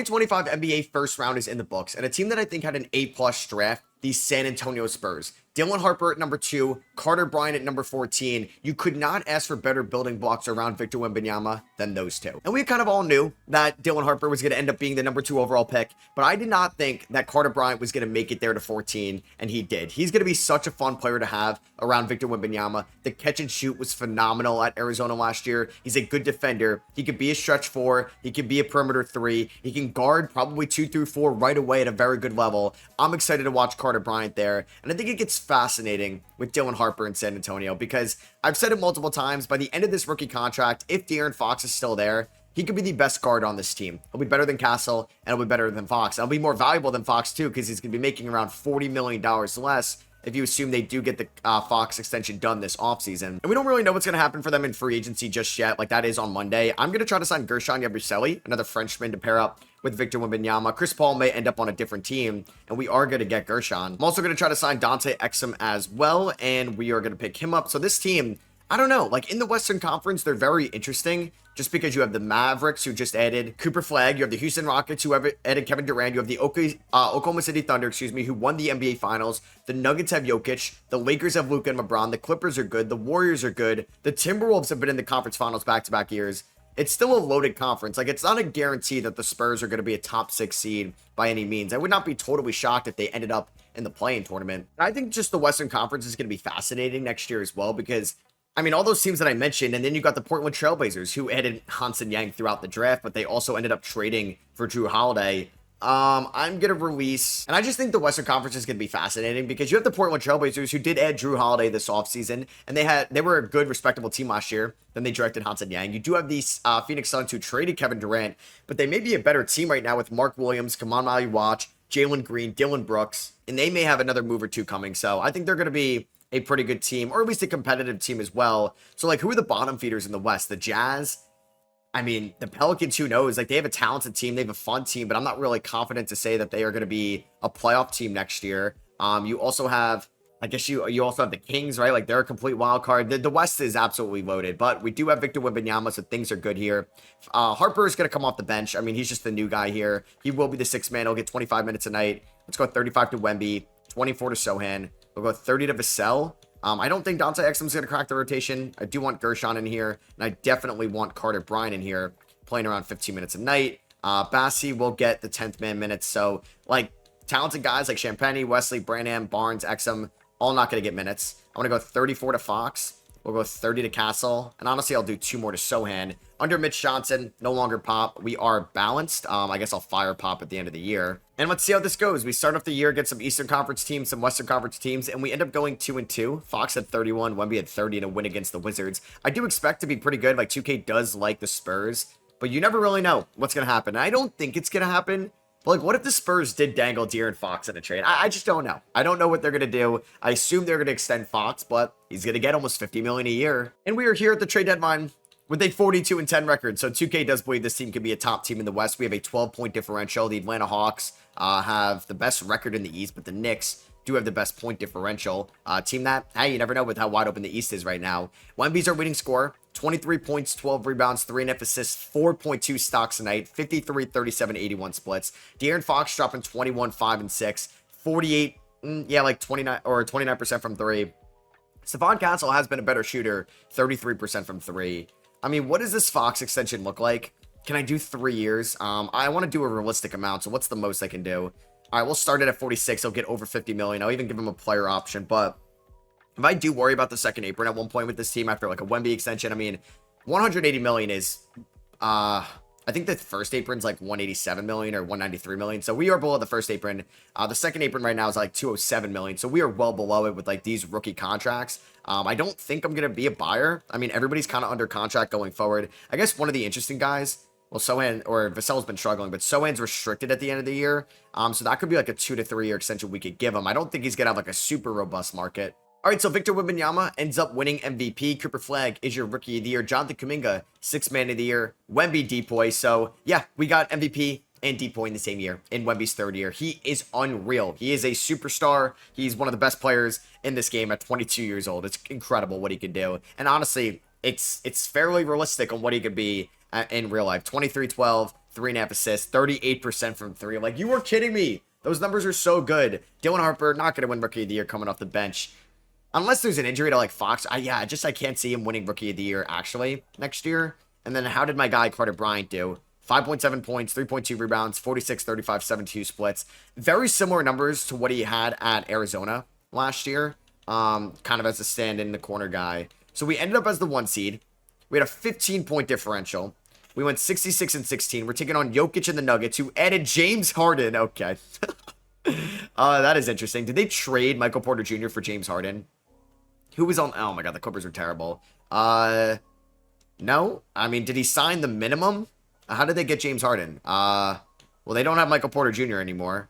2025 NBA first round is in the books, and a team that I think had an A-plus draft, the San Antonio Spurs. Dylan Harper at number 2, Carter Bryant at number 14. You could not ask for better building blocks around Victor Wembanyama than those two. And we kind of all knew that Dylan Harper was going to end up being the number 2 overall pick, but I did not think that Carter Bryant was going to make it there to 14, and he did. He's going to be such a fun player to have around Victor Wembanyama. The catch and shoot was phenomenal at Arizona last year. He's a good defender. He could be a stretch 4. He could be a perimeter 3. He can guard probably 2 through 4 right away at a very good level. I'm excited to watch Carter Bryant there, and I think it gets fascinating with Dylan Harper in San Antonio because I've said it multiple times, by the end of this rookie contract, if De'Aaron Fox is still there, he could be the best guard on this team. He'll be better than Castle, and he'll be better than Fox. He'll be more valuable than Fox too, because he's going to be making around $40 million less if you assume they do get the Fox extension done this offseason. And we don't really know what's going to happen for them in free agency just yet. Like, that is on Monday. I'm going to try to sign Gershon Yabusele, another Frenchman, to pair up with Victor Wembanyama. Chris Paul may end up on a different team, and we are going to get Gershon. I'm also going to try to sign Dante Exum as well, and we are going to pick him up. So this team, I don't know, like in the Western Conference, they're very interesting just because you have the Mavericks who just added Cooper Flagg, you have the Houston Rockets who have added Kevin Durant, you have the Oklahoma City Thunder, who won the NBA Finals, the Nuggets have Jokic, the Lakers have Luka and LeBron, the Clippers are good, the Warriors are good, the Timberwolves have been in the conference finals back-to-back years. It's still a loaded conference. Like, it's not a guarantee that the Spurs are going to be a top 6 seed by any means. I would not be totally shocked if they ended up in the play-in tournament. I think just the Western Conference is going to be fascinating next year as well because, I mean, all those teams that I mentioned, and then you got the Portland Trailblazers who added Hansen Yang throughout the draft, but they also ended up trading for Drew Holiday. I'm going to release, and I just think the Western Conference is going to be fascinating because you have the Portland Trailblazers who did add Drew Holiday this offseason, and they were a good, respectable team last year. Then they drafted Hansen Yang. You do have these Phoenix Suns who traded Kevin Durant, but they may be a better team right now with Mark Williams, Kaman Maliwatch, Jalen Green, Dylan Brooks, and they may have another move or two coming. So I think they're going to be a pretty good team, or at least a competitive team as well. So, like, who are the bottom feeders in the West? The Jazz? I mean, the Pelicans, who knows? Like, they have a talented team. They have a fun team, but I'm not really confident to say that they are going to be a playoff team next year. You also have, I guess you also have the Kings, right? Like, they're a complete wild card. The West is absolutely loaded, but we do have Victor Wembanyama, so things are good here. Harper is going to come off the bench. I mean, he's just the new guy here. He will be the 6th man. He'll get 25 minutes a night. Let's go 35 to Wemby, 24 to Sohan. We'll go 30 to Vassell. I don't think Dante Exum's going to crack the rotation. I do want Gershon in here, and I definitely want Carter Bryant in here, playing around 15 minutes a night. Bassi will get the 10th man minutes. So, like, talented guys like Champagny, Wesley, Branham, Barnes, Exum, all not going to get minutes. I want to go 34 to Fox. We'll go 30 to Castle. And honestly, I'll do 2 more to Sohan. Under Mitch Johnson, no longer Pop. We are balanced. I guess I'll fire Pop at the end of the year. And let's see how this goes. We start off the year, get some Eastern Conference teams, some Western Conference teams, and we end up going 2-2. Fox had 31, Wemby had 30 in a win against the Wizards. I do expect to be pretty good. Like, 2K does like the Spurs, but you never really know what's going to happen. And I don't think it's going to happen. But, like, what if the Spurs did dangle De'Aaron Fox in a trade? I just don't know. I don't know what they're going to do. I assume they're going to extend Fox, but he's going to get almost $50 million a year. And we are here at the trade deadline with a 42-10 record. So 2K does believe this team can be a top team in the West. We have a 12-point differential. The Atlanta Hawks have the best record in the East, but the Knicks do have the best point differential. Team that, hey, you never know with how wide open the East is right now. Wemby's our leading scorer. 23 points, 12 rebounds, 3.5 assists, 4.2 stocks a night, 53, 37, 81 splits. De'Aaron Fox dropping 21, 5, and 6, 48, like 29 or 29% from 3. Stephon Castle has been a better shooter, 33% from 3. I mean, what does this Fox extension look like? Can I do 3 years? I want to do a realistic amount, so what's the most I can do? All right, we'll start it at 46. He'll get over 50 million. I'll even give him a player option, but if I do worry about the second apron at one point with this team after like a Wemby extension, I mean, 180 million is, I think the first apron's like 187 million or 193 million. So we are below the first apron. The second apron right now is like 207 million. So we are well below it with like these rookie contracts. I don't think I'm going to be a buyer. I mean, everybody's kind of under contract going forward. I guess one of the interesting guys, well, Sohan or Vassell's been struggling, but Sohan's restricted at the end of the year. So that could be like a 2 to 3 year extension we could give him. I don't think he's going to have like a super robust market. All right, so Victor Wembanyama ends up winning MVP. Cooper Flagg is your Rookie of the Year. Jonathan Kuminga, 6th Man of the Year. Wemby Depoy. So, yeah, we got MVP and Depoy in the same year, in Wemby's 3rd year. He is unreal. He is a superstar. He's one of the best players in this game at 22 years old. It's incredible what he can do. And honestly, it's fairly realistic on what he could be in real life. 23-12, 3.5 assists, 38% from 3. Like, you were kidding me. Those numbers are so good. Dylan Harper, not going to win Rookie of the Year coming off the bench. Unless there's an injury to, like, Fox. I can't see him winning Rookie of the Year, actually, next year. And then how did my guy Carter Bryant do? 5.7 points, 3.2 rebounds, 46, 35, 72 splits. Very similar numbers to what he had at Arizona last year. Kind of as a stand-in the corner guy. So we ended up as the 1 seed. We had a 15-point differential. We went 66 and 16. We're taking on Jokic and the Nuggets, who added James Harden. Okay. That is interesting. Did they trade Michael Porter Jr. for James Harden? Who was on... Oh, my God. The Clippers are terrible. No. I mean, did he sign the minimum? How did they get James Harden? Well, they don't have Michael Porter Jr. anymore.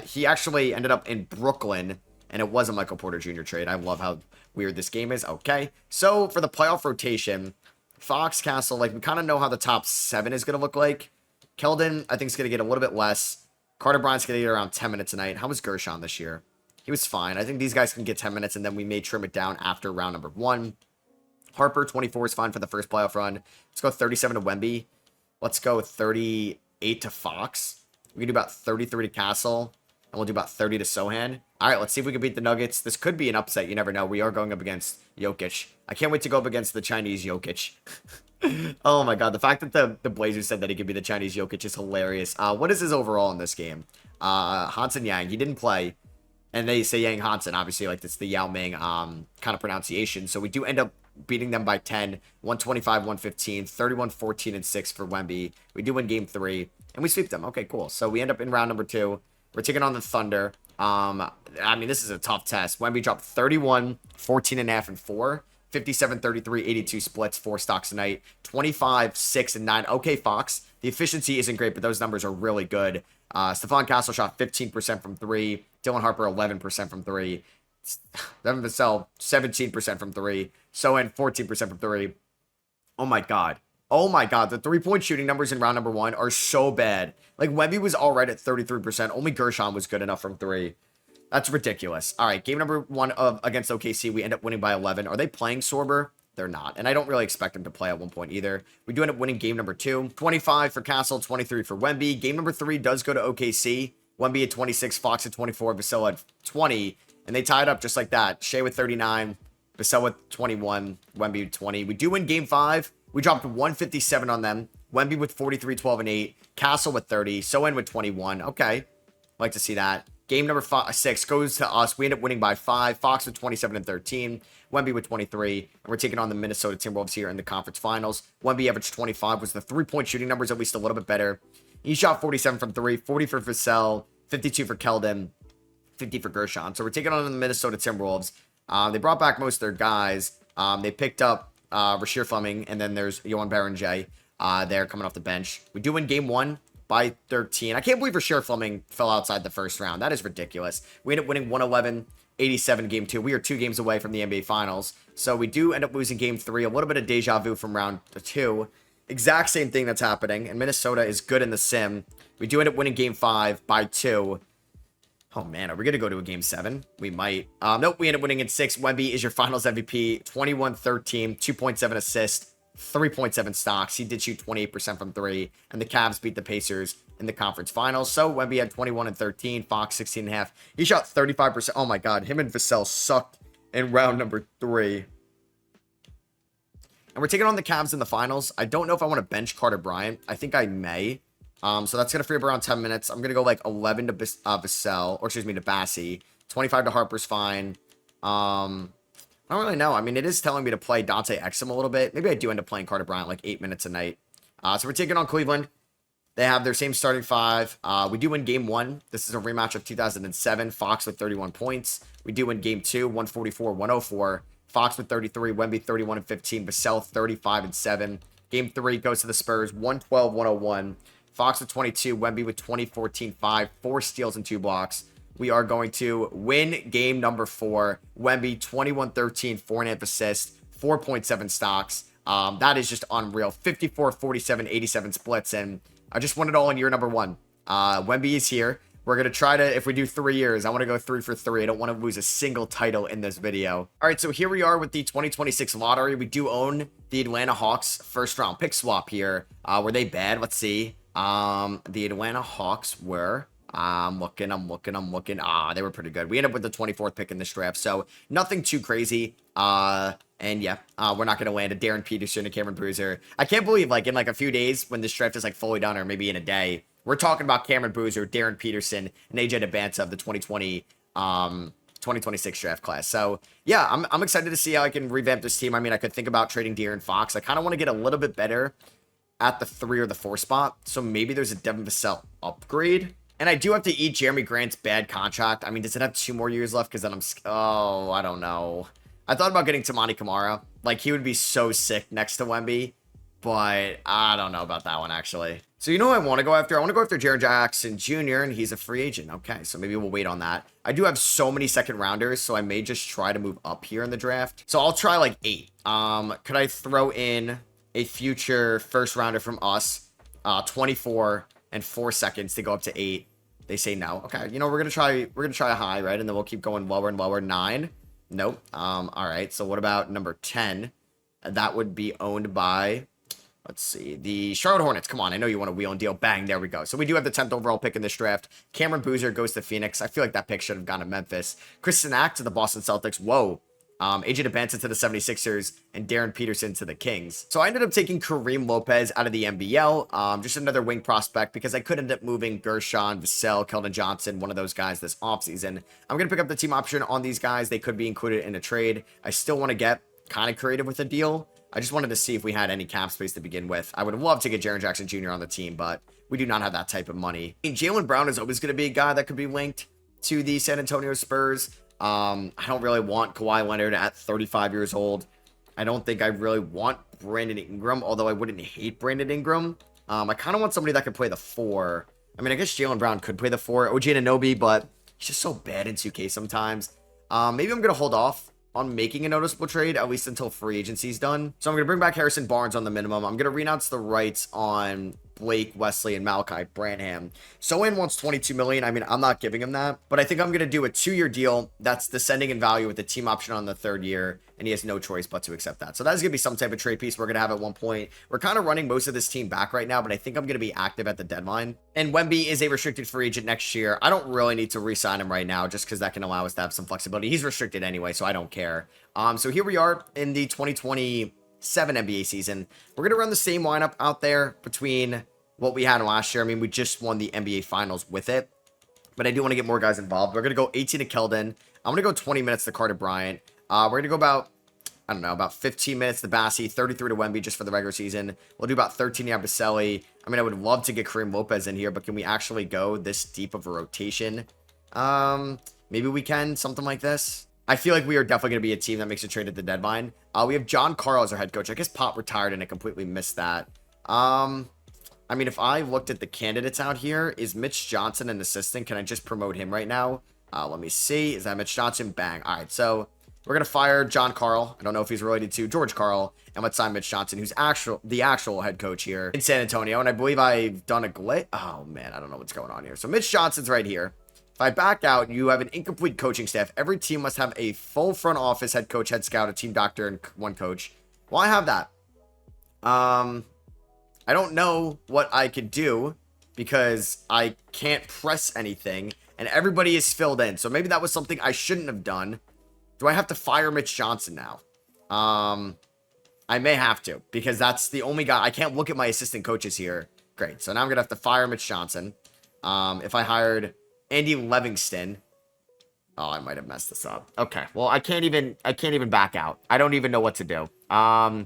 He actually ended up in Brooklyn, and it was a Michael Porter Jr. trade. I love how weird this game is. Okay. So, for the playoff rotation... Fox, Castle, like, we kind of know how the top 7 is going to look like. Keldon, I think, is going to get a little bit less. Carter Bryant's going to get around 10 minutes a night. How was Gershon this year? He was fine. I think these guys can get 10 minutes, and then we may trim it down after round number 1. Harper, 24 is fine for the first playoff run. Let's go 37 to Wemby. Let's go 38 to Fox. We can do about 33 to Castle, and we'll do about 30 to Sohan. All right, let's see if we can beat the Nuggets. This could be an upset. You never know. We are going up against Jokic. I can't wait to go up against the Chinese Jokic. Oh, my God. The fact that the Blazers said that he could be the Chinese Jokic is hilarious. What is his overall in this game? Hansen Yang. He didn't play. And they say Yang Hansen. Obviously, like, it's the Yao Ming kind of pronunciation. So we do end up beating them by 10. 125, 115, 31, 14, and 6 for Wemby. We do win game 3. And we sweep them. Okay, cool. So we end up in round number 2. We're taking on the Thunder. I mean, this is a tough test. Wemby dropped 31, 14.5, and 4. 57, 33, 82 splits, 4 stocks a night. 25, 6, and 9. Okay, Fox. The efficiency isn't great, but those numbers are really good. Stephon Castle shot 15% from 3. Dylan Harper, 11% from 3. Devin Vassell, 17% from 3. Sohan, 14% from 3. Oh, my God. Oh, my God. The 3-point shooting numbers in round number 1 are so bad. Like, Wemby was all right at 33%. Only Gershon was good enough from 3. That's ridiculous. All right, game number 1 against OKC, we end up winning by 11. Are they playing Sorber? They're not. And I don't really expect them to play at one point either. We do end up winning game number 2. 25 for Castle, 23 for Wemby. Game number 3 does go to OKC. Wemby at 26, Fox at 24, Vassell at 20. And they tied up just like that. Shea with 39, Vassell with 21, Wemby with 20. We do win game 5. We dropped 157 on them. Wemby with 43, 12, and 8. Castle with 30. Sohan with 21. Okay. Like to see that. Game number 6 goes to us. We end up winning by 5. Fox with 27 and 13. Wemby with 23. And we're taking on the Minnesota Timberwolves here in the conference finals. Wemby averaged 25. Was the 3-point shooting numbers at least a little bit better. He shot 47 from 3. 40 for Vassell. 52 for Keldon. 50 for Gershon. So we're taking on the Minnesota Timberwolves. They brought back most of their guys. They picked up Rasheer Fleming. And then there's Johan Berenjay there coming off the bench. We do win game 1. By 13. I can't believe Rasheer Fleming fell outside the first round. That is ridiculous. We end up winning 111-87 game 2. We are 2 games away from the NBA Finals. So we do end up losing game 3. A little bit of deja vu from round 2. Exact same thing that's happening. And Minnesota is good in the sim. We do end up winning game 5 by 2. Oh, man. Are we going to go to a game 7? We might. Nope. We end up winning in 6. Wemby is your Finals MVP. 21-13. 2.7 assists. 3.7 stocks. He did shoot 28% from 3. And the Cavs beat the Pacers in the conference finals. So Wemby had 21 and 13. Fox 16.5. He shot 35%. Oh my God. Him and Vassell sucked in round number 3. And we're taking on the Cavs in the finals. I don't know if I want to bench Carter Bryant. I think I may. So that's going to free up around 10 minutes. I'm going to go like 11 to Vassell. Or excuse me, to Bassie. 25 to Harper's fine. I don't really know. I mean, it is telling me to play Dante Exum a little bit. Maybe I do end up playing Carter Bryant like 8 minutes a night. So we're taking on Cleveland. They have their same starting 5. We do win game 1. This is a rematch of 2007. Fox with 31 points. We do win game 2, 144-104. Fox with 33. Wemby 31 and 15. Vassell 35 and 7. Game 3 goes to the Spurs, 112-101. Fox with 22. Wemby with 20, 14, 5. 4 steals and 2 blocks. We are going to win game number 4. Wemby, 21-13, 4.5 assists, 4.7 stocks. That is just unreal. 54, 47, 87 splits. And I just won it all in year number 1. Wemby is here. We're going to try to, if we do 3 years, I want to go 3 for 3. I don't want to lose a single title in this video. All right, so here we are with the 2026 lottery. We do own the Atlanta Hawks first round pick swap here. Were they bad? Let's see. The Atlanta Hawks were. I'm looking. They were pretty good. We ended up with the 24th pick in this draft, so nothing too crazy. And yeah, we're not going to land a Darren Peterson and Cameron Boozer. I can't believe, like, in like a few days when this draft is like fully done, or maybe in a day, we're talking about Cameron Boozer, Darren Peterson, and AJ Debanta of the 2026 draft class. So yeah, I'm excited to see how I can revamp this team. I mean, I could think about trading De'Aaron Fox. I kind of want to get a little bit better at the 3 or the 4 spot. So maybe there's a Devin Vassell upgrade. And I do have to eat Jeremy Grant's bad contract. I mean, does it have 2 more years left? Because then I don't know. I thought about getting Tamani Kamara. Like, he would be so sick next to Wemby. But I don't know about that one, actually. So you know who I want to go after? I want to go after Jaren Jackson Jr., and he's a free agent. Okay, so maybe we'll wait on that. I do have so many second rounders, so I may just try to move up here in the draft. So I'll try like 8. Could I throw in a future first rounder from us? 24 and 4 seconds to go up to 8. They say no. Okay, you know, we're gonna try a high, right? And then we'll keep going lower and lower. 9. Nope. All right. So what about number 10? That would be owned by, let's see, the Charlotte Hornets. Come on, I know you want a wheel and deal. Bang, there we go. So we do have the 10th overall pick in this draft. Cameron Boozer goes to Phoenix. I feel like that pick should have gone to Memphis. Chris Sinak to the Boston Celtics. Whoa. AJ Debanta to the 76ers, and Darren Peterson to the Kings. So I ended up taking Kareem Lopez out of the NBL, just another wing prospect, because I could end up moving Gershon, Vassell, Keldon Johnson, one of those guys this offseason. I'm going to pick up the team option on these guys. They could be included in a trade. I still want to get kind of creative with a deal. I just wanted to see if we had any cap space to begin with. I would have loved to get Jaren Jackson Jr. on the team, but we do not have that type of money. I mean, Jaylen Brown is always going to be a guy that could be linked to the San Antonio Spurs. I don't really want Kawhi Leonard at 35 years old. I don't think I really want Brandon Ingram, although I wouldn't hate Brandon Ingram. I kind of want somebody that could play the 4. I mean, I guess Jaylen Brown could play the 4. OG Anunoby, but he's just so bad in 2K sometimes. Maybe I'm going to hold off on making a noticeable trade, at least until free agency's done. So I'm going to bring back Harrison Barnes on the minimum. I'm going to renounce the rights on Blake, Wesley, and Malachi Branham. Sohan wants $22 million. I mean, I'm not giving him that, but I think I'm going to do a 2-year deal that's descending in value with the team option on the 3rd year, and he has no choice but to accept that. So that's going to be some type of trade piece we're going to have at one point. We're kind of running most of this team back right now, but I think I'm going to be active at the deadline. And Wemby is a restricted free agent next year. I don't really need to re-sign him right now just because that can allow us to have some flexibility. He's restricted anyway, so I don't care. So here we are in the 2027 NBA season. We're going to run the same lineup out there between what we had last year. I mean, we just won the NBA Finals with it, but I do want to get more guys involved. We're going to go 18 to Keldon. I'm going to go 20 minutes to Carter Bryant. We're going to go about, I don't know, about 15 minutes to Bassie, 33 to Wemby just for the regular season. We'll do about 13 to Yabusele. I mean, I would love to get Kareem Lopez in here, but can we actually go this deep of a rotation? Maybe we can, something like this. I feel like we are definitely going to be a team that makes a trade at the deadline. We have John Carl as our head coach. I guess Pop retired and I completely missed that. I mean, if I looked at the candidates out here, is Mitch Johnson an assistant? Can I just promote him right now? Let me see. Is that Mitch Johnson? Bang. All right, so we're going to fire John Carl. I don't know if he's related to George Carl. And let's sign Mitch Johnson, who's the actual head coach here in San Antonio. And I believe I've done a glitch. Oh, man, I don't know what's going on here. So Mitch Johnson's right here. If I back out, you have an incomplete coaching staff. Every team must have a full front office, head coach, head scout, a team doctor, and 1 coach. Well, I have that. I don't know what I could do because I can't press anything and everybody is filled in. So maybe that was something I shouldn't have done. Do I have to fire Mitch Johnson now? I may have to because that's the only guy. I can't look at my assistant coaches here. Great. So now I'm going to have to fire Mitch Johnson. If I hired Andy Livingston. Oh, I might have messed this up. Okay. Well, I can't even back out. I don't even know what to do. I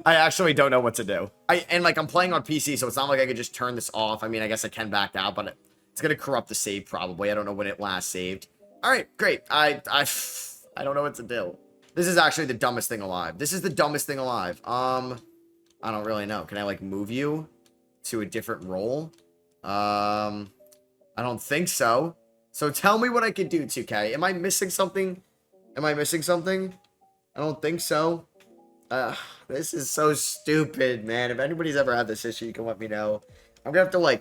actually don't know what to do. I'm playing on PC, so it's not like I could just turn this off. I mean, I guess I can back out, but it's going to corrupt the save probably. I don't know when it last saved. All right, great. I don't know what to do. This is actually the dumbest thing alive. This is the dumbest thing alive. I don't really know. Can I move you to a different role? I don't think so. So tell me what I could do, 2K. Am I missing something? I don't think so. This is so stupid, man. If anybody's ever had this issue, you can let me know. I'm gonna have to,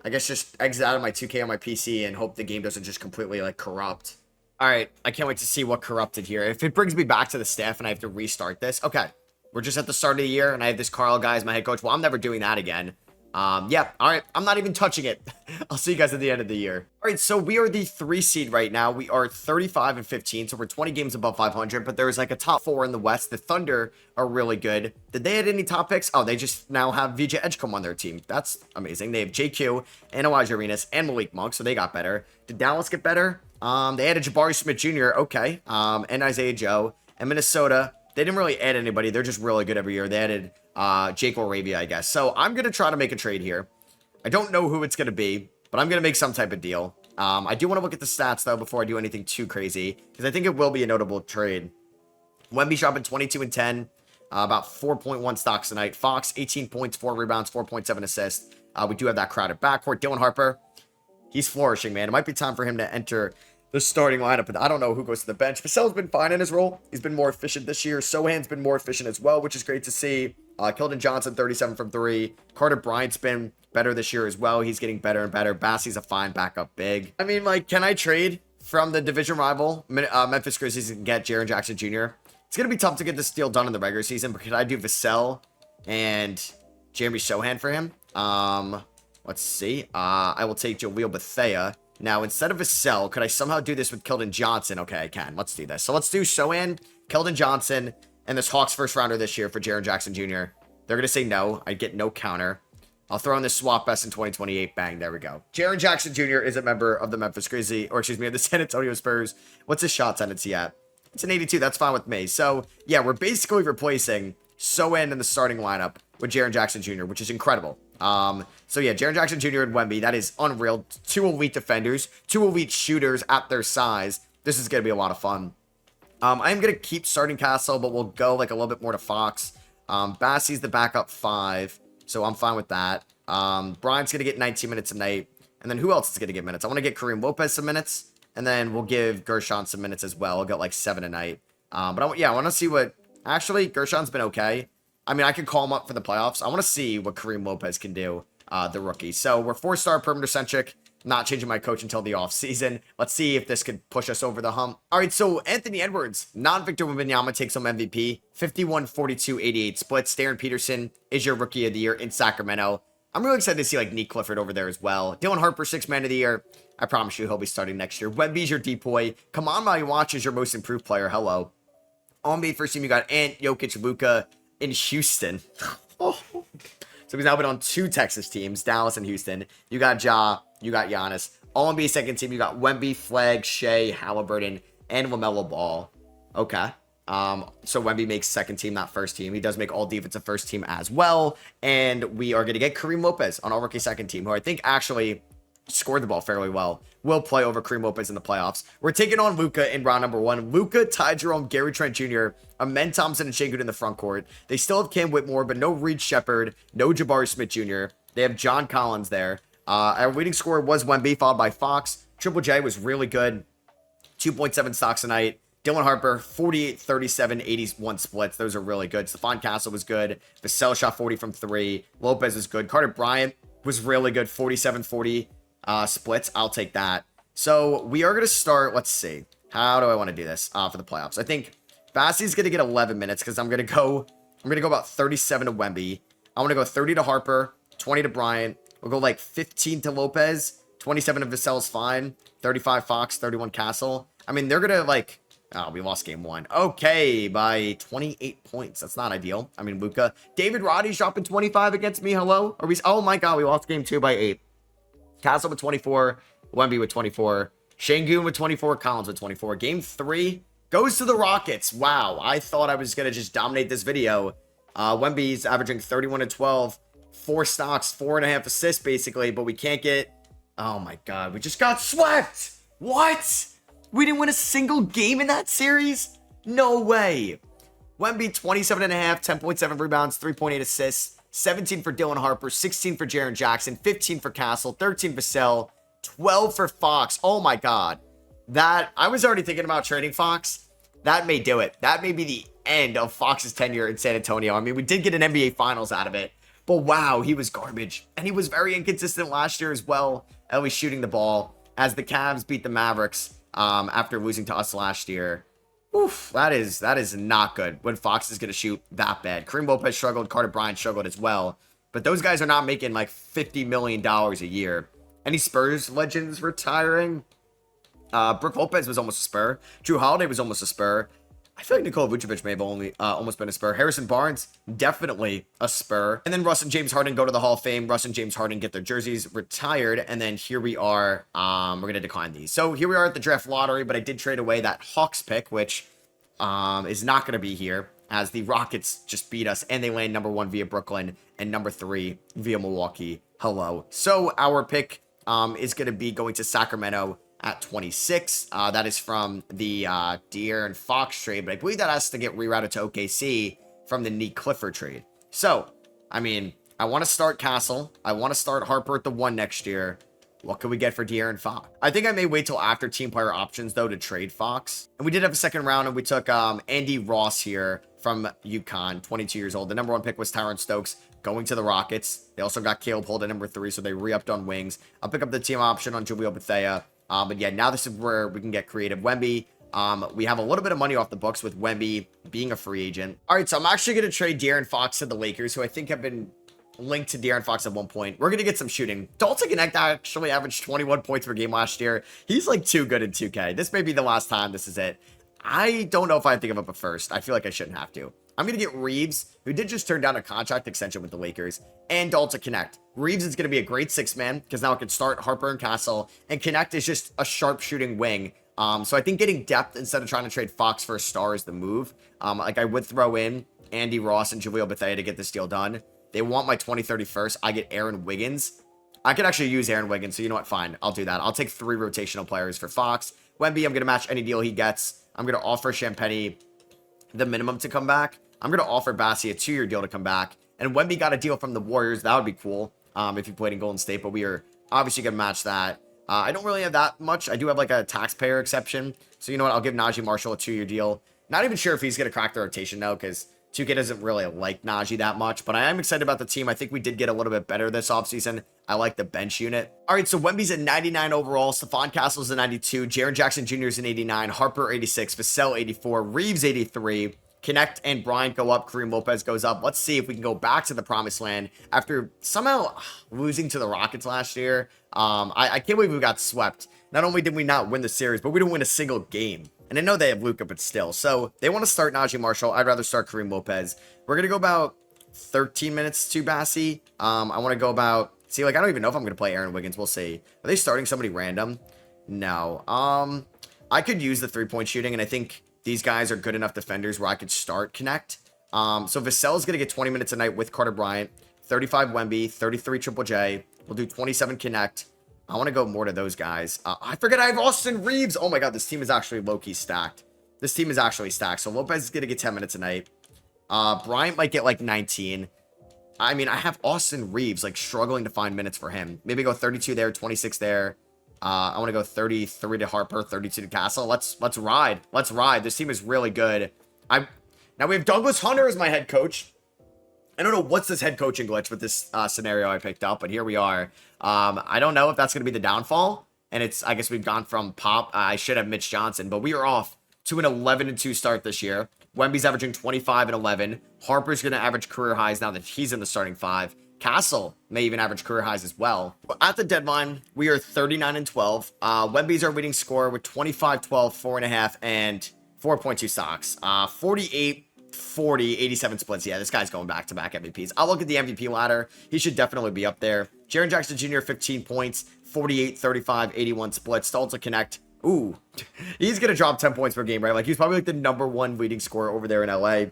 I guess just exit out of my 2K on my PC and hope the game doesn't just completely, corrupt. Alright, I can't wait to see what corrupted here. If it brings me back to the staff and I have to restart this. Okay, we're just at the start of the year and I have this Carl guy as my head coach. Well, I'm never doing that again. Yeah, all right. I'm not even touching it. I'll see you guys at the end of the year. All right, so we are the 3 seed right now. We are 35 and 15, so we're 20 games above 500, but there's like a top 4 in the West. The Thunder are really good. Did they add any top picks? Oh, they just now have VJ Edgecombe on their team. That's amazing. They have JQ and Elijah Arenas and Malik Monk, so they got better. Did Dallas get better? They added Jabari Smith Jr., okay, and Isaiah Joe. And Minnesota, they didn't really add anybody. They're just really good every year. They added Jake Arabia, I guess. So I'm going to try to make a trade here. I don't know who it's going to be, but I'm going to make some type of deal. I do want to look at the stats, though, before I do anything too crazy, because I think it will be a notable trade. Wemby's dropping 22 and 10, about 4.1 stocks tonight. Fox, 18 points, 4 rebounds, 4.7 assists. We do have that crowded backcourt. Dylan Harper, he's flourishing, man. It might be time for him to enter the starting lineup, but I don't know who goes to the bench. Vassell's been fine in his role. He's been more efficient this year. Sohan's been more efficient as well, which is great to see. Keldon Johnson, 37 from 3. Carter Bryant's been better this year as well. He's getting better and better. Bassey's a fine backup big. I mean, like, can I trade from the division rival Memphis Grizzlies and get Jaren Jackson Jr.? It's going to be tough to get this deal done in the regular season, but could I do Vassell and Jeremy Sohan for him? Let's see. I will take Jaleel Bethea. Now, instead of Vassell, could I somehow do this with Keldon Johnson? Okay, I can. Let's do this. So let's do Sohan, Keldon Johnson, and this Hawks first rounder this year for Jaren Jackson Jr. They're going to say no. I'd get no counter. I'll throw in this swap best in 2028. Bang, there we go. Jaren Jackson Jr. is a member of the Memphis Grizzlies, or excuse me, of the San Antonio Spurs. What's his shot tendency at? It's an 82. That's fine with me. So, yeah, we're basically replacing Sohan in the starting lineup with Jaren Jackson Jr., which is incredible. So yeah, Jaren Jackson Jr. and Wemby, that is unreal. 2 elite defenders, 2 elite shooters at their size. This is going to be a lot of fun. I am going to keep starting Castle, but we'll go like a little bit more to Fox. Bassey's the backup 5, so I'm fine with that. Bryant's going to get 19 minutes a night. And then who else is going to get minutes? I want to get Kareem Lopez some minutes, and then we'll give Gershon some minutes as well. I'll get like 7 a night. But I want to see what... Actually, Gershon's been okay. I mean, I could call him up for the playoffs. I want to see what Kareem Lopez can do, the rookie. So we're 4-star perimeter-centric. Not changing my coach until the offseason. Let's see if this could push us over the hump. All right, so Anthony Edwards, non-Victor Wembanyama takes home MVP. 51, 42, 88 splits. Darren Peterson is your rookie of the year in Sacramento. I'm really excited to see like Nick Clifford over there as well. Dylan Harper, 6th man of the year. I promise you he'll be starting next year. Wemby's your depoy. Come on, my watch is your most improved player. Hello. On NBA first team, you got Ant, Jokic, Luka in Houston. Oh. So he's now been on 2 Texas teams, Dallas and Houston. You got Ja, you got Giannis. All NBA second team, you got Wemby, Flag, Shea, Halliburton, and LaMelo Ball. Okay. So Wemby makes second team, not first team. He does make all defensive first team as well. And we are going to get Kareem Lopez on our rookie second team, who I think actually scored the ball fairly well. Will play over Kareem Lopez in the playoffs. We're taking on Luka in round number 1. Luka, Ty Jerome, Gary Trent Jr., Amen Thompson, and Shea Good in the front court. They still have Cam Whitmore, but no Reed Shepard, no Jabari Smith Jr. They have John Collins there. Our leading scorer was Wemby, followed by Fox. Triple J was really good. 2.7 stocks a night. Dylan Harper, 48, 37, 81 splits. Those are really good. Stephon Castle was good. Vassell shot 40 from 3. Lopez is good. Carter Bryant was really good. 47, 40 splits. I'll take that. So we are going to start. Let's see. How do I want to do this for the playoffs? I think Bassey's going to get 11 minutes because I'm going to go about 37 to Wemby. I want to go 30 to Harper, 20 to Bryant. We'll go like 15 to Lopez, 27 to Vassell's fine, 35 Fox, 31 Castle. I mean, they're going to like, oh, we lost game 1. Okay, by 28 points. That's not ideal. I mean, Luka. David Roddy's dropping 25 against me. Hello? Are we? Oh my God, we lost game 2 by 8. Castle with 24, Wemby with 24, Şengün with 24, Collins with 24. Game 3 goes to the Rockets. Wow, I thought I was going to just dominate this video. Wemby's averaging 31 and 12, 4 stocks, 4.5 assists basically, but we can't get... Oh my God, we just got swept! What? We didn't win a single game in that series? No way. Wemby, 27.5, 10.7 rebounds, 3.8 assists, 17 for Dylan Harper, 16 for Jaren Jackson, 15 for Castle, 13 for Vassell, 12 for Fox. Oh my God. That, I was already thinking about trading Fox. That may do it. That may be the end of Fox's tenure in San Antonio. I mean, we did get an NBA Finals out of it, but wow, he was garbage. And he was very inconsistent last year as well, at least shooting the ball, as the Cavs beat the Mavericks after losing to us last year. Oof, that is not good when Fox is going to shoot that bad. Kareem Lopez struggled. Carter Bryant struggled as well. But those guys are not making like $50 million a year. Any Spurs legends retiring? Brook Lopez was almost a Spur. Drew Holiday was almost a Spur. I feel like Nikola Vucevic may have only almost been a Spur. Harrison Barnes, definitely a Spur. And then Russ and James Harden go to the Hall of Fame. Russ and James Harden get their jerseys retired. And then here we are. We're going to decline these. So here we are at the draft lottery, but I did trade away that Hawks pick, which is not going to be here, as the Rockets just beat us and they land number 1 via Brooklyn and number 3 via Milwaukee. Hello. So our pick is going to be going to Sacramento at 26. That is from the De'Aaron Fox trade, but I believe that has to get rerouted to OKC from the Nick Clifford trade. So, I mean, I want to start Castle. I want to start Harper at the 1 next year. What can we get for De'Aaron Fox? I think I may wait till after team player options, though, to trade Fox. And we did have a second round, and we took Andy Ross here from UConn, 22 years old. The number 1 pick was Tyron Stokes going to the Rockets. They also got Caleb Holt at number 3, so they re-upped on wings. I'll pick up the team option on Julio Bethea. But yeah, now this is where we can get creative. Wemby, we have a little bit of money off the books with Wemby being a free agent. All right, so I'm actually going to trade De'Aaron Fox to the Lakers, who I think have been linked to De'Aaron Fox at one point. We're going to get some shooting. Dalton Connect actually averaged 21 points per game last year. He's like too good in 2K. This may be the last time this is it. I don't know if I have to give up a first. I feel like I shouldn't have to. I'm going to get Reeves, who did just turn down a contract extension with the Lakers, and Dalton Connect. Reeves is going to be a great 6-man because now I can start Harper and Castle, and Connect is just a sharp shooting wing. So I think getting depth instead of trying to trade Fox for a star is the move. Like I would throw in Andy Ross and Julio Bethea to get this deal done. They want my 2031st. I get Aaron Wiggins. I could actually use Aaron Wiggins, so you know what? Fine, I'll do that. I'll take 3 rotational players for Fox. Wemby, I'm going to match any deal he gets. I'm going to offer Champagnie the minimum to come back. I'm going to offer Bassi a 2-year deal to come back. And Wemby got a deal from the Warriors. That would be cool if he played in Golden State, but we are obviously going to match that. I don't really have that much. I do have like a taxpayer exception. So you know what? I'll give Najee Marshall a 2-year deal. Not even sure if he's going to crack the rotation now because 2K doesn't really like Najee that much, but I am excited about the team. I think we did get a little bit better this offseason. I like the bench unit. All right, so Wemby's at 99 overall. Stephon Castle's at 92. Jaren Jackson Jr. is an 89. Harper, 86. Vassell, 84. Reeves, 83. Connect and Bryant go up. Kareem Lopez goes up. Let's see if we can go back to the promised land after somehow losing to the Rockets last year. I can't believe we got swept. Not only did we not win the series, but we didn't win a single game. And I know they have Luka, but still. So they want to start Najee Marshall. I'd rather start Kareem Lopez. We're going to go about 13 minutes to Bassi. I want to go about... See, like, I don't even know if I'm going to play Aaron Wiggins. We'll see. Are they starting somebody random? No. I could use the 3-point shooting, and I think these guys are good enough defenders where I could start Connect. So Vassell is going to get 20 minutes a night with Carter Bryant. 35 Wemby. 33 Triple J. We'll do 27 Connect. I want to go more to those guys. I forget I have Austin Reeves. Oh my god, this team is actually low-key stacked. This team is actually stacked. So Lopez is going to get 10 minutes a night. Bryant might get like 19. I mean, I have Austin Reeves like struggling to find minutes for him. Maybe go 32 there, 26 there. I want to go 33 to Harper, 32 to Castle. Let's ride. Let's ride. This team is really good. Now we have Douglas Hunter as my head coach. I don't know what's this head coaching glitch with this scenario I picked up, but here we are. I don't know if that's going to be the downfall. And I guess we've gone from Pop. I should have Mitch Johnson, but we are off to an 11-2 start this year. Wemby's averaging 25 and 11. Harper's going to average career highs now that he's in the starting 5. Castle may even average career highs as well. At the deadline, we are 39 and 12. Wemby's our leading scorer with 25, 12, 4.5, and 4.2 stocks. 48, 40, 87 splits. Yeah, this guy's going back-to-back MVPs. I'll look at the MVP ladder. He should definitely be up there. Jaren Jackson Jr., 15 points, 48, 35, 81 splits. Dalton Connect. Ooh, he's going to drop 10 points per game, right? Like, he's probably like the #1 leading scorer over there in LA.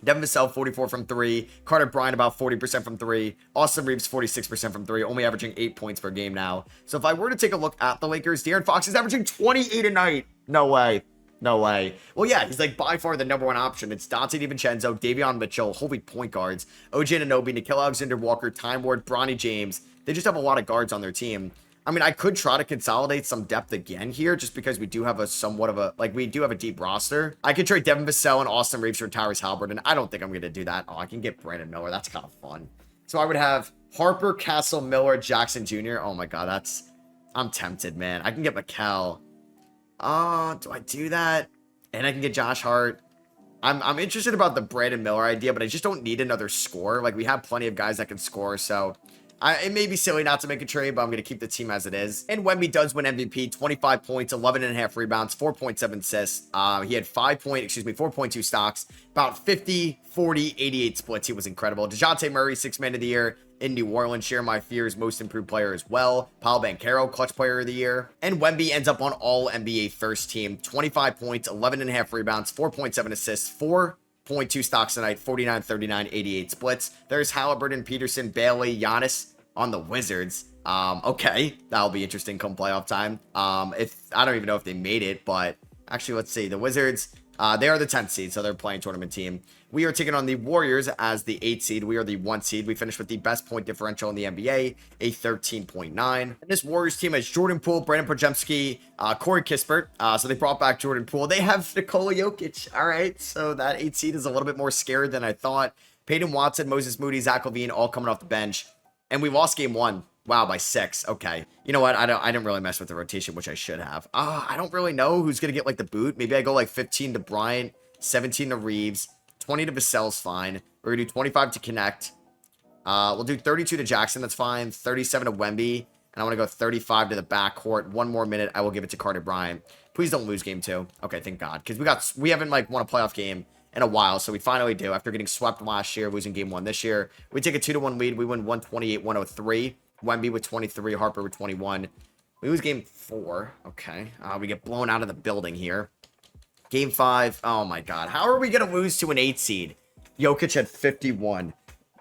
Devin Vassell, 44 from 3. Carter Bryant, about 40% from 3. Austin Reeves, 46% from 3. Only averaging 8 points per game now. So if I were to take a look at the Lakers, De'Aaron Fox is averaging 28 a night. No way. No way. Well, yeah, he's like by far the #1 option. It's Dante DiVincenzo, Davion Mitchell, holy point guards, OG Anunoby, Nickeil Alexander-Walker, Time Lord, Bronny James. They just have a lot of guards on their team. I mean, I could try to consolidate some depth again here just because we do have we do have a deep roster. I could trade Devin Vassell and Austin Reeves for Tyrese Halliburton. I don't think I'm going to do that. Oh, I can get Brandon Miller. That's kind of fun. So I would have Harper, Castle, Miller, Jackson Jr. Oh my god, I'm tempted, man. I can get Mikal. Do I do that? And I can get Josh Hart. I'm interested about the Brandon Miller idea, but I just don't need another scorer. Like, we have plenty of guys that can score, so it may be silly not to make a trade, but I'm going to keep the team as it is. And Wemby does win MVP, 25 points, 11.5 rebounds, 4.7 assists. He had 4.2 stocks, about 50, 40, 88 splits. He was incredible. DeJounte Murray, 6th man of the year in New Orleans. Share my fears, most improved player as well. Paolo Banchero, clutch player of the year. And Wemby ends up on all NBA first team, 25 points, 11.5 rebounds, 4.7 assists, 4.2 stocks tonight, 49, 39, 88 splits. There's Halliburton, Peterson, Bailey, Giannis on the Wizards. Okay, that'll be interesting come playoff time. If I don't even know if they made it, but actually, let's see. The Wizards, they are the 10th seed, so they're playing tournament team. We are taking on the Warriors as the 8th seed. We are the 1 seed. We finished with the best point differential in the NBA, a 13.9. And this Warriors team has Jordan Poole, Brandon Podziemski, Corey Kispert. So they brought back Jordan Poole. They have Nikola Jokic. All right, so that 8th seed is a little bit more scared than I thought. Peyton Watson, Moses Moody, Zach LaVine, all coming off the bench. And we lost game 1. Wow, by 6. Okay. You know what? I didn't really mess with the rotation, which I should have. I don't really know who's going to get, like, the boot. Maybe I go, like, 15 to Bryant, 17 to Reeves, 20 to Vassell's fine. We're going to do 25 to Connect. We'll do 32 to Jackson. That's fine. 37 to Wemby. And I want to go 35 to the backcourt. 1 more minute. I will give it to Carter Bryant. Please don't lose game 2. Okay, thank God. Because we haven't, like, won a playoff game in a while, so we finally do. After getting swept last year, losing game 1 this year, we take a 2-1 lead. We win 128-103. Wemby with 23, Harper with 21. We lose game 4. Okay, we get blown out of the building here. Game 5. Oh my God, how are we gonna lose to an 8 seed? Jokic had 51.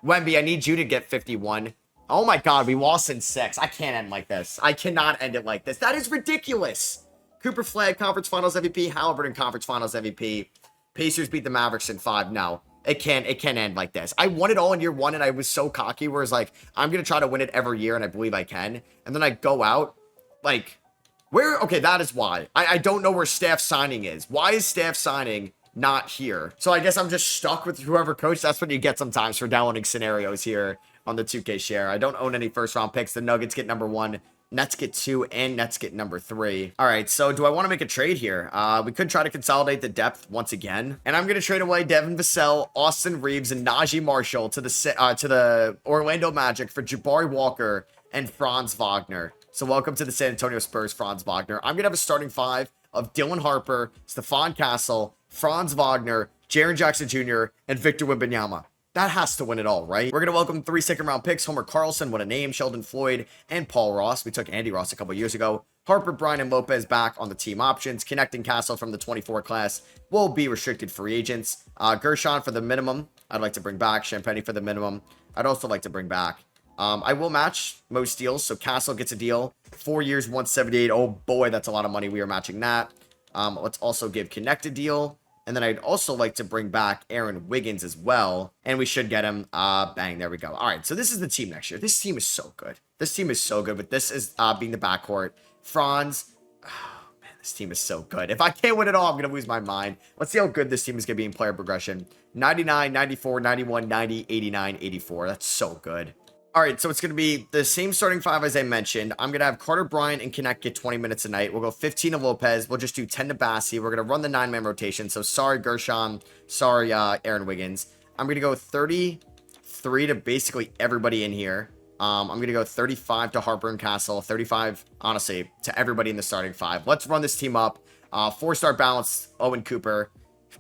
Wemby, I need you to get 51. Oh my God, we lost in 6. I can't end like this. I cannot end it like this. That is ridiculous. Cooper Flag, Conference Finals MVP. Halliburton, Conference Finals MVP. Pacers beat the Mavericks in 5. No, it can't end like this. I won it all in year 1, and I was so cocky, whereas, like, I'm going to try to win it every year, and I believe I can. And then I go out, like, where? Okay, that is why. I don't know where staff signing is. Why is staff signing not here? So I guess I'm just stuck with whoever coach. That's what you get sometimes for downloading scenarios here on the 2K share. I don't own any first-round picks. The Nuggets get number 1. Nets get 2, and Nets get number 3. All right, so do I want to make a trade here? We could try to consolidate the depth once again. And I'm going to trade away Devin Vassell, Austin Reeves, and Najee Marshall to the Orlando Magic for Jabari Walker and Franz Wagner. So welcome to the San Antonio Spurs, Franz Wagner. I'm going to have a starting 5 of Dylan Harper, Stephon Castle, Franz Wagner, Jaren Jackson Jr., and Victor Wembanyama. That has to win it all, right? We're going to welcome 3 second-round picks. Homer Carlson, what a name. Sheldon Floyd, and Paul Ross. We took Andy Ross a couple years ago. Harper, Bryan, and Lopez back on the team options. Connecting Castle from the 24 class will be restricted free agents. Gershon for the minimum. I'd like to bring back. Champagny for the minimum. I'd also like to bring back. I will match most deals, so Castle gets a deal. 4 years, 178. Oh, boy, that's a lot of money. We are matching that. Let's also give Connect a deal. And then I'd also like to bring back Aaron Wiggins as well. And we should get him. Bang, there we go. All right, so this is the team next year. This team is so good. This team is so good, but this is being the backcourt. Franz, oh, man, this team is so good. If I can't win it all, I'm going to lose my mind. Let's see how good this team is going to be in player progression. 99, 94, 91, 90, 89, 84. That's so good. All right, so it's going to be the same starting 5 as I mentioned. I'm going to have Carter Bryant and Connect get 20 minutes a night. We'll go 15 to Lopez. We'll just do 10 to Bassi. We're going to run the 9-man rotation. So sorry, Gershon. Sorry, Aaron Wiggins. I'm going to go 33 to basically everybody in here. I'm going to go 35 to Harper and Castle. 35, honestly, to everybody in the starting 5. Let's run this team up. 4-star balance, Owen Cooper.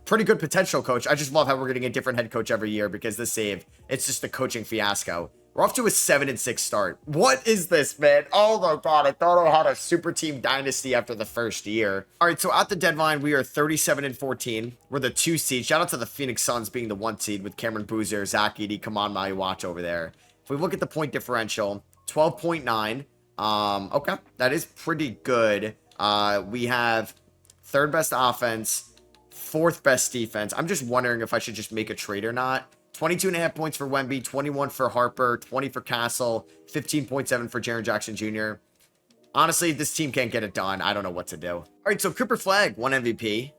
Pretty good potential coach. I just love how we're getting a different head coach every year because this save, it's just a coaching fiasco. We're off to a 7-6 start. What is this, man? Oh my God, I thought I had a super team dynasty after the first year. All right, so at the deadline, we are 37-14. We're the 2 seed. Shout out to the Phoenix Suns being the 1 seed with Cameron Boozer, Zach Edey, Kaman Maliwatch over there. If we look at the point differential, 12.9. Okay, that is pretty good. We have 3rd best offense, 4th best defense. I'm just wondering if I should just make a trade or not. 22.5 points for Wemby, 21 for Harper, 20 for Castle, 15.7 for Jaren Jackson Jr. Honestly, this team can't get it done. I don't know what to do. All right, so Cooper Flag won MVP.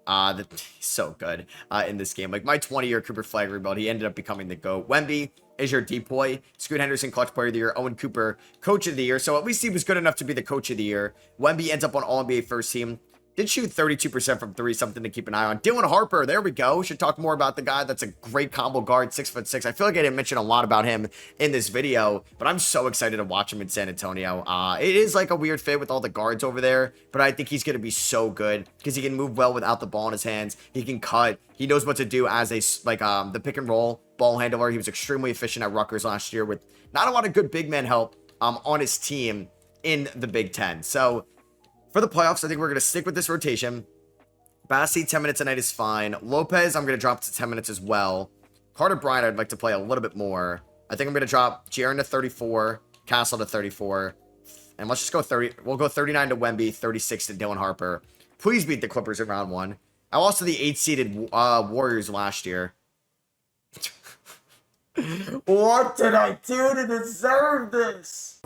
He's so good in this game. Like, my 20-year Cooper Flag rebuild, he ended up becoming the GOAT. Wemby is your depoy. Scoot Henderson, Clutch Player of the Year. Owen Cooper, Coach of the Year. So at least he was good enough to be the Coach of the Year. Wemby ends up on All-NBA First Team. Did shoot 32% from three, something to keep an eye on. Dylan Harper, there we go. Should talk more about the guy that's a great combo guard, 6'6". I feel like I didn't mention a lot about him in this video, but I'm so excited to watch him in San Antonio. It is like a weird fit with all the guards over there, but I think he's going to be so good because he can move well without the ball in his hands. He can cut. He knows what to do as the pick and roll ball handler. He was extremely efficient at Rutgers last year with not a lot of good big man help on his team in the Big Ten. So for the playoffs, I think we're going to stick with this rotation. Bassi, 10 minutes a night is fine. Lopez, I'm going to drop to 10 minutes as well. Carter Bryant, I'd like to play a little bit more. I think I'm going to drop Jaren to 34, Castle to 34. And let's just go 30. We'll go 39 to Wemby, 36 to Dylan Harper. Please beat the Clippers in round one. I lost to the 8-seeded Warriors last year. What did I do to deserve this?